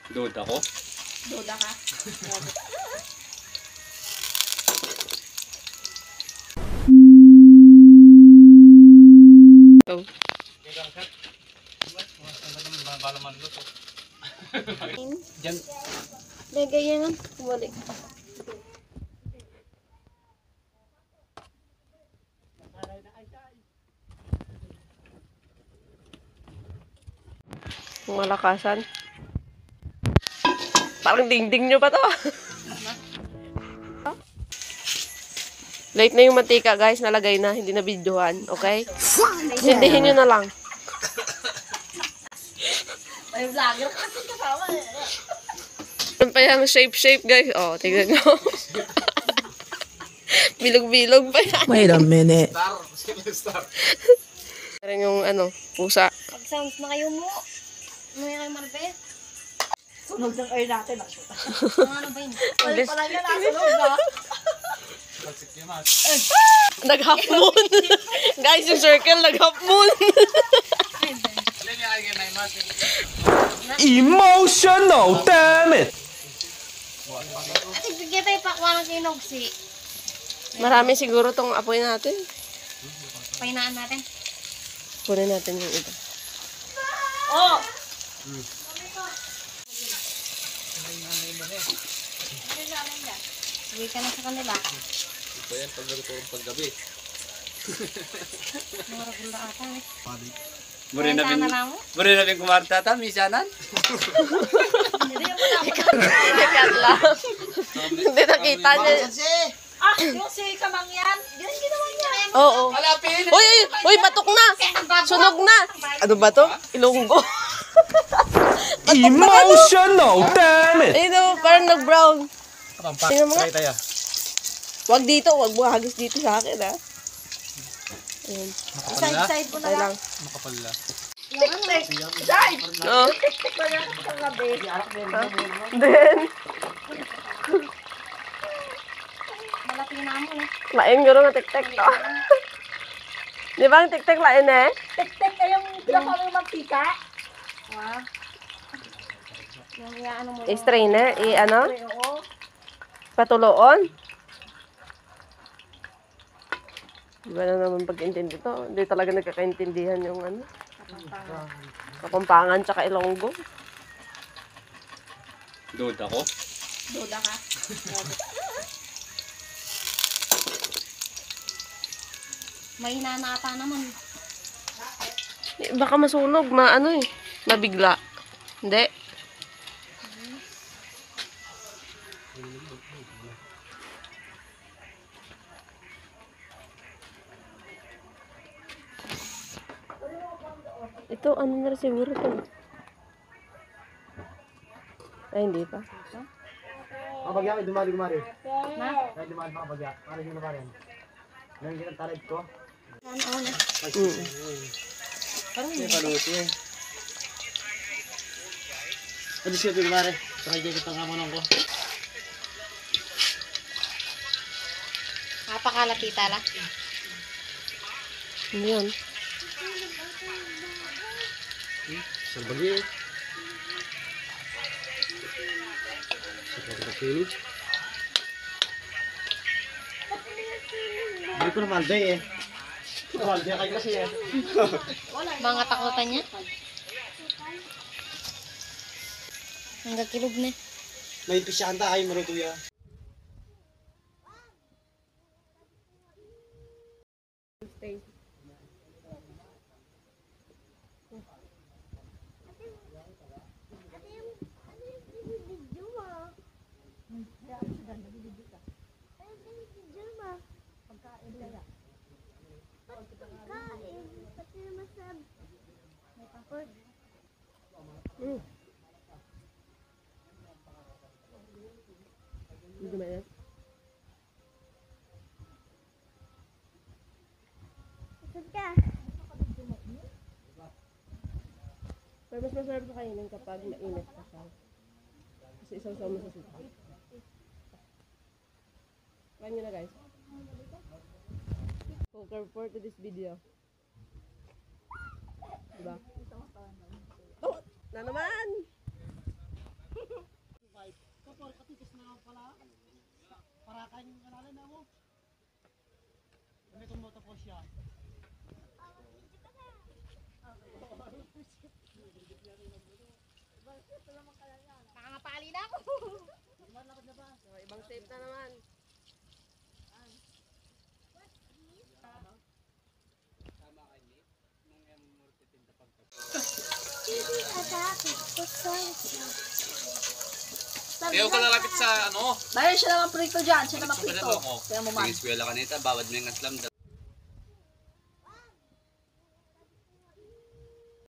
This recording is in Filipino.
Duda ko? Duda ka? Oh. Diyan. Lagay yan. Balik. Malakasan. Parang dingding nyo pa to. Late na yung mantika, guys. Nalagay na. Hindi na videohan. Okay? Sindihin nyo na lang. May vlogger kasi kasama eh. Yan pa yung shape, guys. Oh, tignan nyo. Bilog-bilog pa yan. Wait a minute. Meron yung pusa. Pag sounds na kayo mo. May kayo Marbe. Sunog ng air natin. Ano ba yun? Wala pala yan. Sunog na. Nag-half moon. Guys, yung circle, nag-half moon. Emotional, damn it! At ibigay tayo pakwa ng sinogsi. Marami siguro tong apoy natin. Pahinaan natin. Kunin natin yung iba. Oh! Uwi ka na sa kanila. Ito yan, pagdato ng paggabi. Mga ragula ata eh. Muri na bin, Kaya na mo? muri na bin kumarta ta, misanan. Ikat lang. Hindi nakita niya. Ah! Yung si Kamangyan. Yan ginawa niya. Oo. Malapit! Uy, batok na. Sunog na. Ano ba to? Ilonggo. Emotional, damn it! Ayun o, parang nag-brown. Tingnan mo nga. tayo. Wag dito, wag mo hagis dito sa akin, ha? Ayun. Side-side mo na Ay lang. lang. Makapala. Yung ano eh. Side! No. Tik-tik mo na sa gabi. Then, Malaki na mo eh. lain guro nga tek-tek to. Di ba ang tek-tek lain eh? Tik-tik kayong pinapalo yung magtika. Wow. Yung ano mo. I-strainer, Oo. patuloon. Iba na naman pag-intindi to. Hindi talaga nagkakaintindihan yung Kapampangan tsaka Ilonggo. Duda ko? Duda ka? May hinanata naman. Baka masunog, mabigla. Hindi. Ito, na rin siguro to. Ay, hindi pa. Kabagya, may dumali-dumali. Na? May dumali pa kabagya. Para hindi dumali. Ngayon ginagtarid ko. Ano na? May paluto eh. Ano siya dumali? Saka dyan kitang kamanong ko. Napakalapita lang. Ano yun? Sa bagay. Sa pagkakilig. Hindi ko naman day eh. Malday kayo kasi eh. Mga takutan niya. Hanggang kilog na. May pisyahan tayo maruto yan. Hindi ba yan? Pero mas masarap sa kainin kapag mainit pa siya. Kasi isaw-saw mo sa suka. Try nyo na guys. Poker for to this video. Diba? Oh, na naman! Parakan yung kanalan na mo. Ano itong moto po siya? Nakangapali na ako. Ibang safe na naman. Kaya ko lalapit sa ano? Dahil siya naman prito dyan, siya naman Gusto ko prito. na ako. Kaya mo man. Sige, eskwela ka nita, bawad mo yung aslam daw.